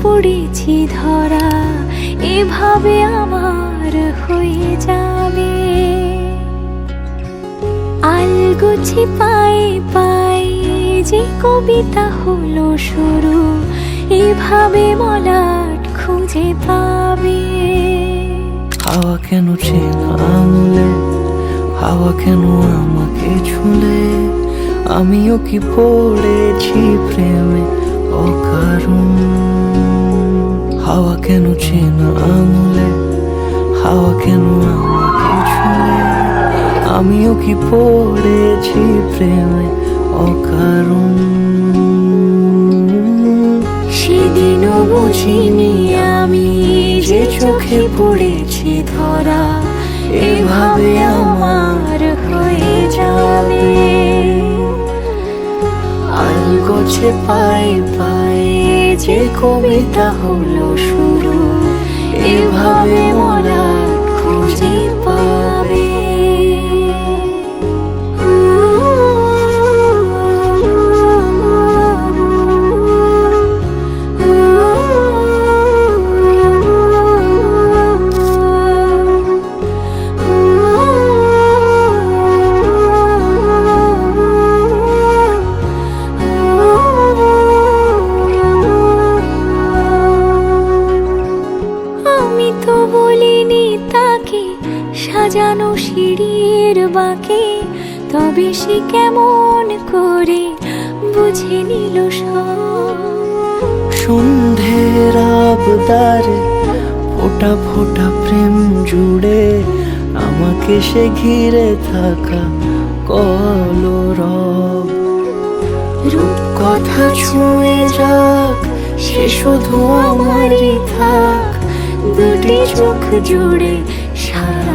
পড়েছি ধরা, এভাবে আমার হয়ে যাবে। আলগোছে পায়ে পায়ে যে কবিতা হলো শুরু, এভাবে মলাট খুঁজে পাবে। হাওয়া কেন চেনা আঙুলে, হাওয়া কেন আমাকে ছুলে, আমিও কি পড়েছি প্রেমে অকারণ। হাওয়া কেন চেনা আঙুলে, হাওয়া কেন আমাকে ছুলে, আমিও কি পড়েছি প্রেমে অকারণ। সেদিনও বুঝিনি আমি যে চোখে পড়েছি ধরা, এভাবে আমার হয়ে যাবে। আলগোছে পায়ে পায়ে যে কবিতা হলো শুরু, এভাবে মলাট খুঁজে পাবে। আমি তো বলিনি তাকে সাজানো সিঁড়ির বাঁকে, তবে সে কেমন করে বুঝে নিল সব। সন্ধ্যের আবদারে ফোটা ফোটা প্রেম জুড়ে, আমাকে সে ঘিরে থাকা কলরব। রূপকথা ছুঁয়ে যাক, সে শুধু আমারই থাক, দুটি চোখ জুড়ে সারা